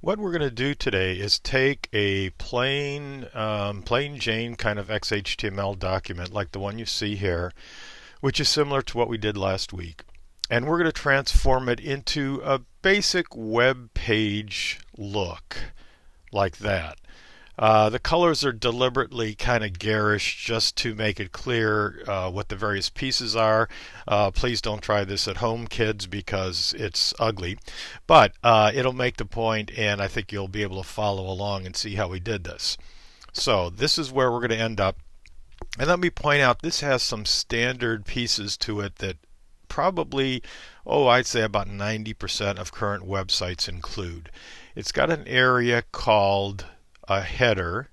What we're going to do today is take a plain Jane kind of XHTML document like the one you see here, which is similar to what we did last week. And we're going to transform it into a basic web page look like that. The colors are deliberately kind of garish just to make it clear what the various pieces are. Please don't try this at home, kids, because it's ugly. But it'll make the point, and I think you'll be able to follow along and see how we did this. So this is where we're going to end up. And let me point out, this has some standard pieces to it that probably, I'd say about 90% of current websites include. It's got an area called a header,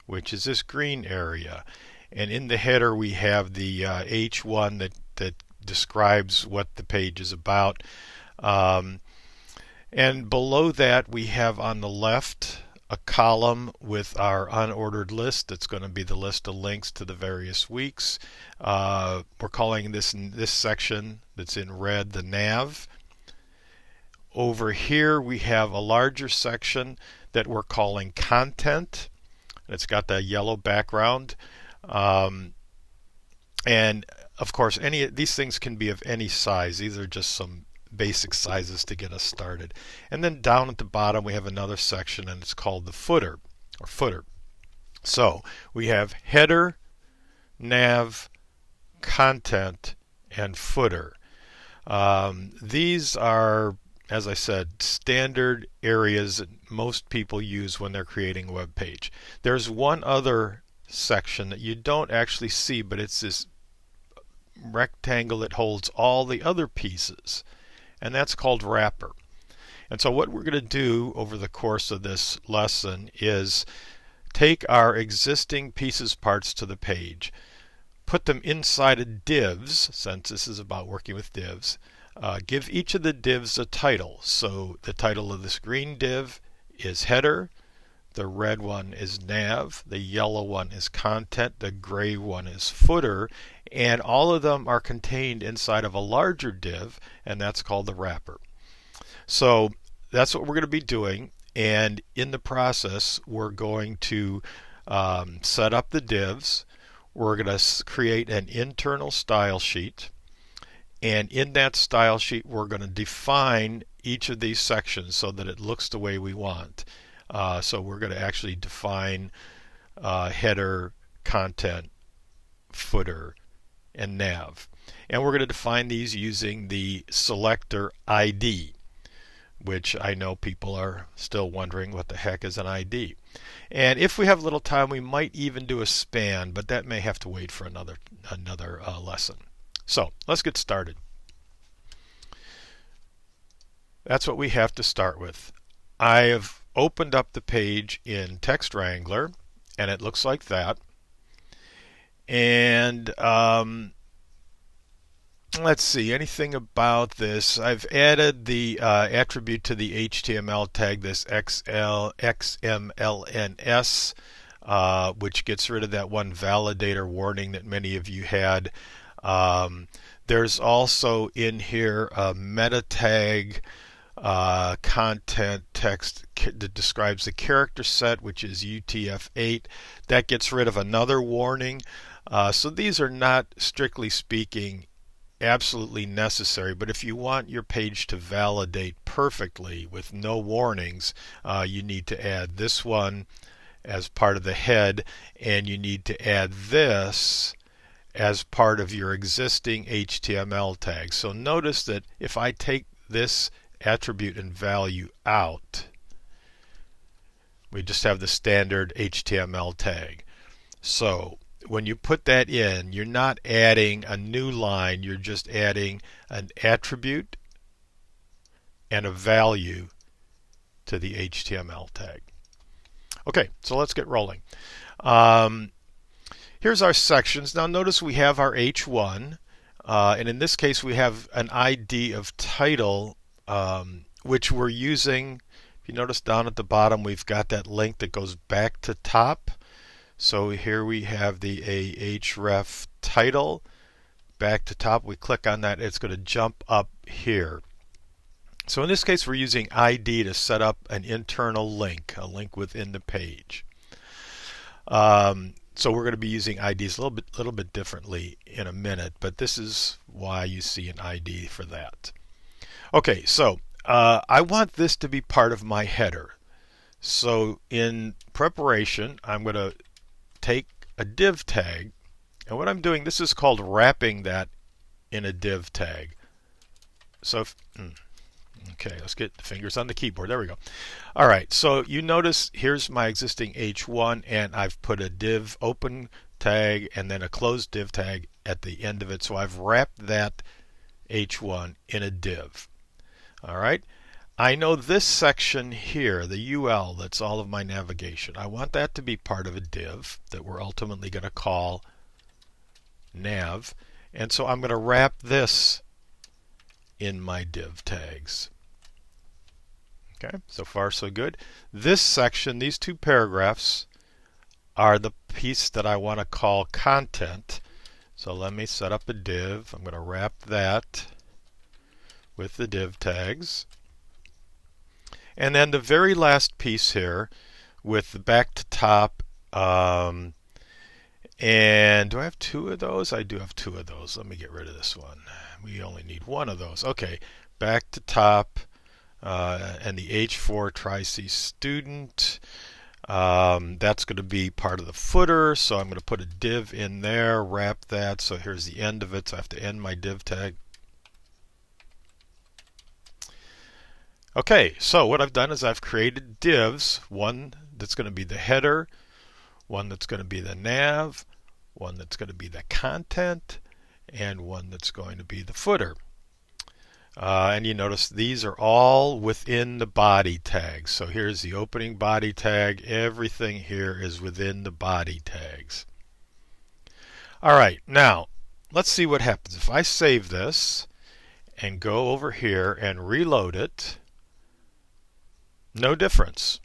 which is this green area, and in the header we have the H1 that describes what the page is about, and below that we have on the left a column with our unordered list. That's going to be the list of links to the various weeks. We're calling this section that's in red the nav. Over here we have a larger section that we're calling content. It's got that yellow background. And of course, these things can be of any size. These are just some basic sizes to get us started. And then down at the bottom we have another section, and it's called the footer or footer. So we have header, nav, content, and footer. These are, as I said, standard areas that most people use when they're creating a web page. There's one other section that you don't actually see, but it's this rectangle that holds all the other pieces, and that's called wrapper. And so what we're going to do over the course of this lesson is take our existing pieces parts to the page, put them inside of divs, since this is about working with divs. Give each of the divs a title. So the title of this green div is header, the red one is nav, the yellow one is content, the gray one is footer, and all of them are contained inside of a larger div, and that's called the wrapper. So that's what we're going to be doing, and in the process we're going to set up the divs. We're going to create an internal style sheet. And in that style sheet, we're going to define each of these sections so that it looks the way we want. So we're going to actually define header, content, footer, and nav. And we're going to define these using the selector ID, which I know people are still wondering what the heck is an ID. And if we have a little time, we might even do a span, but that may have to wait for another lesson. So let's get started. That's what we have to start with. I have opened up the page in Text Wrangler, and it looks like that. And let's see, anything about this. I've added the attribute to the HTML tag, this XMLNS, which gets rid of that one validator warning that many of you had. There's also in here a meta tag content text that describes the character set, which is UTF-8. That gets rid of another warning. So these are not, strictly speaking, absolutely necessary, but if you want your page to validate perfectly with no warnings, you need to add this one as part of the head, and you need to add this as part of your existing HTML tag. So notice that if I take this attribute and value out, we just have the standard HTML tag. So when you put that in, you're not adding a new line, you're just adding an attribute and a value to the HTML tag. Okay, so let's get rolling. Here's our sections. Now notice we have our H1, and in this case we have an ID of title, which we're using. If you notice down at the bottom, we've got that link that goes back to top. So here we have the ahref title, back to top. We click on that, it's going to jump up here. So in this case, we're using ID to set up an internal link, a link within the page. So we're going to be using IDs a little bit differently in a minute, but this is why you see an ID for that. Okay, so I want this to be part of my header. So in preparation, I'm going to take a div tag, and what I'm doing, this is called wrapping that in a div tag. So okay, let's get the fingers on the keyboard. There we go. All right, so you notice here's my existing H1, and I've put a div open tag and then a closed div tag at the end of it. So I've wrapped that H1 in a div. All right, I know this section here, the UL, that's all of my navigation. I want that to be part of a div that we're ultimately going to call nav. And so I'm going to wrap this in my div tags. Okay, so far so good. This section, these two paragraphs, are the piece that I want to call content. So let me set up a div. I'm going to wrap that with the div tags. And then the very last piece here with the back to top. And do I have two of those? I do have two of those. Let me get rid of this one. We only need one of those. Okay, back to top. And the H4 Tri-C student, that's going to be part of the footer, so I'm going to put a div in there, wrap that, so here's the end of it, so I have to end my div tag. Okay, so what I've done is I've created divs, one that's going to be the header, one that's going to be the nav, one that's going to be the content, and one that's going to be the footer. And you notice these are all within the body tags. So here's the opening body tag. Everything here is within the body tags. All right, now let's see what happens. If I save this and go over here and reload it, no difference.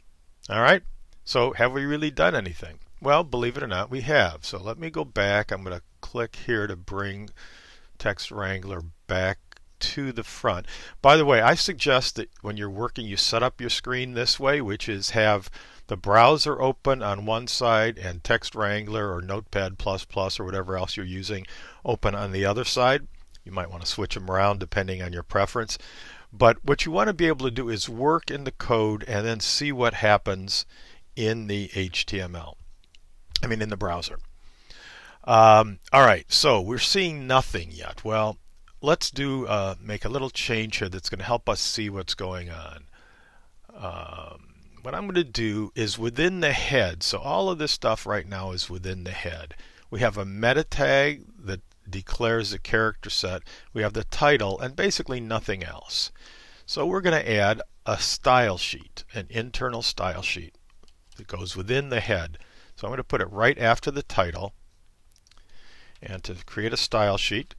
All right, so have we really done anything? Well, believe it or not, we have. So let me go back. I'm going to click here to bring Text Wrangler back to the front. By the way, I suggest that when you're working, you set up your screen this way, which is have the browser open on one side and Text Wrangler or Notepad++ or whatever else you're using open on the other side. You might want to switch them around depending on your preference. But what you want to be able to do is work in the code and then see what happens in the HTML. I mean in the browser. All right, so we're seeing nothing yet. Well, let's make a little change here that's going to help us see what's going on. What I'm going to do is within the head, so all of this stuff right now is within the head. We have a meta tag that declares a character set. We have the title and basically nothing else. So we're going to add a style sheet, an internal style sheet that goes within the head. So I'm going to put it right after the title. And to create a style sheet,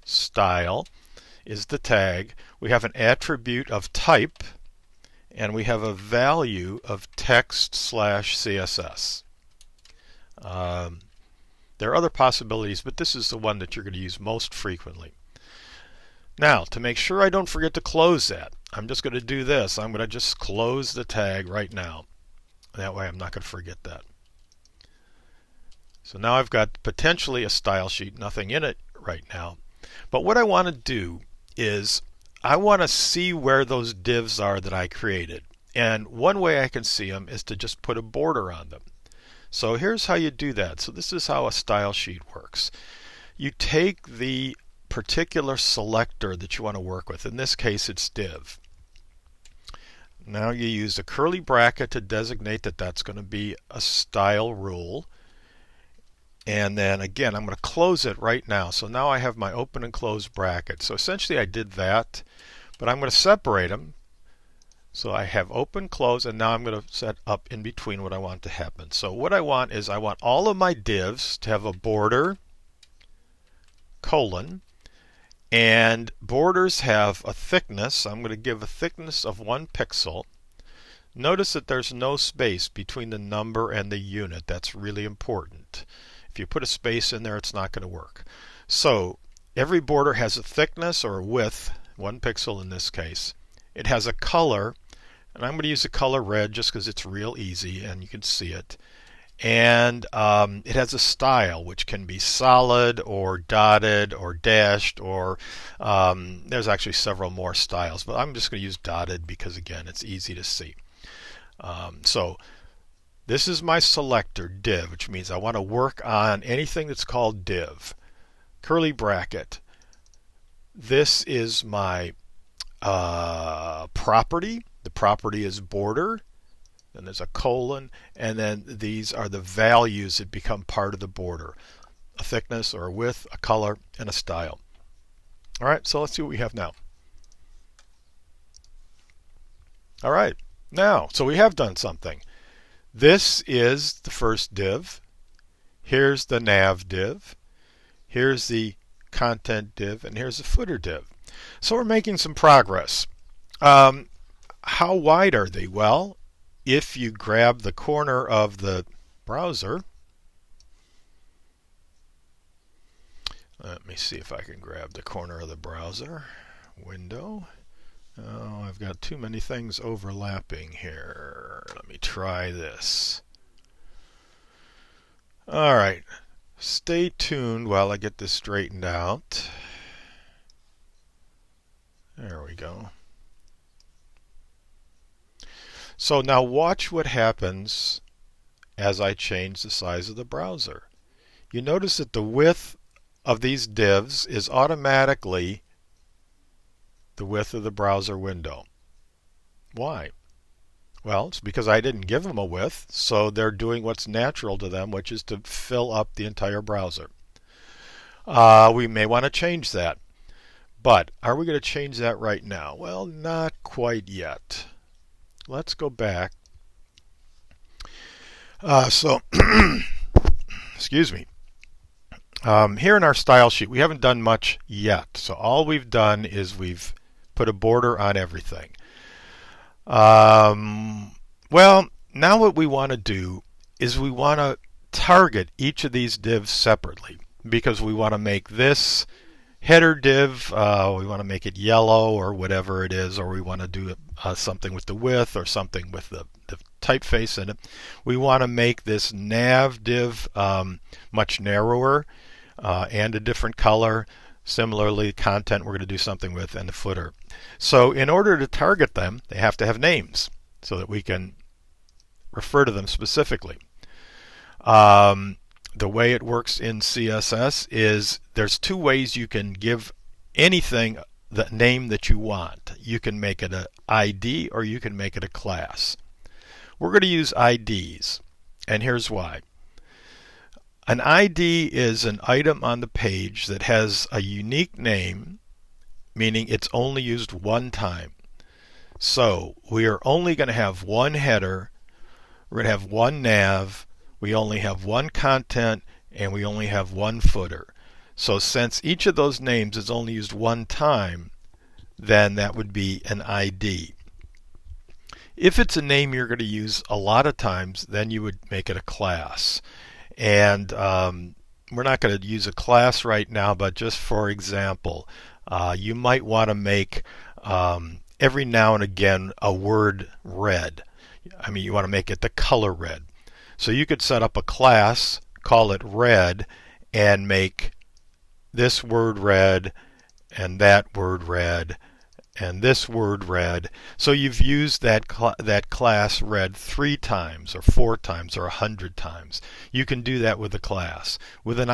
style is the tag. We have an attribute of type, and we have a value of text/CSS. There are other possibilities, but this is the one that you're going to use most frequently. Now, to make sure I don't forget to close that, I'm just going to do this. I'm going to just close the tag right now. That way I'm not going to forget that. So now I've got potentially a style sheet, nothing in it right now. But what I want to do is I want to see where those divs are that I created. And one way I can see them is to just put a border on them. So here's how you do that. So this is how a style sheet works. You take the particular selector that you want to work with. In this case, it's div. Now you use a curly bracket to designate that that's going to be a style rule. And then again, I'm going to close it right now. So now I have my open and close bracket. So essentially I did that, but I'm going to separate them. So I have open, close, and now I'm going to set up in between what I want to happen. So what I want is I want all of my divs to have a border, colon, and borders have a thickness. I'm going to give a thickness of 1 pixel. Notice that there's no space between the number and the unit. That's really important. If you put a space in there, it's not going to work. So every border has a thickness or a width 1 pixel in this case. It has a color, and I'm going to use the color red just because it's real easy and you can see it. And it has a style, which can be solid or dotted or dashed, or there's actually several more styles, but I'm just going to use dotted because, again, it's easy to see. So this is my selector, div, which means I want to work on anything that's called div. Curly bracket. This is my property. The property is border. Then there's a colon, and then these are the values that become part of the border. A thickness or a width, a color, and a style. All right, so let's see what we have now. All right, now, so we have done something. This is the first div. Here's the nav div. Here's the content div, and here's the footer div. So we're making some progress. How wide are they? Well, if you grab the corner of the browser, let me see if I can grab the corner of the browser window. Oh, I've got too many things overlapping here. Let me try this. All right, stay tuned while I get this straightened out. There we go. So now watch what happens as I change the size of the browser. You notice that the width of these divs is automatically the width of the browser window. Why? Well, it's because I didn't give them a width, so they're doing what's natural to them, which is to fill up the entire browser. We may want to change that. But are we going to change that right now? Well, not quite yet. Let's go back. Excuse me. Here in our style sheet, we haven't done much yet. So all we've done is we've put a border on everything. Well, now what we want to do is we want to target each of these divs separately, because we want to make this header div, we want to make it yellow or whatever it is, or we want to do something with the width or something with the typeface in it. We want to make this nav div much narrower and a different color. Similarly, content we're going to do something with, and the footer. So in order to target them, they have to have names so that we can refer to them specifically. The way it works in CSS is there's two ways you can give anything the name that you want. You can make it an ID or you can make it a class. We're going to use IDs, and here's why. An ID is an item on the page that has a unique name, meaning it's only used one time. So we are only going to have one header, we're going to have one nav, we only have one content, and we only have one footer. So since each of those names is only used one time, then that would be an ID. If it's a name you're going to use a lot of times, then you would make it a class. And we're not going to use a class right now, but just for example, you might want to make every now and again a word red. I mean, you want to make it the color red. So you could set up a class, call it red, and make this word red, and that word red, and this word red. So you've used that class red 3 times or 4 times or 100 times. You can do that with a class. With an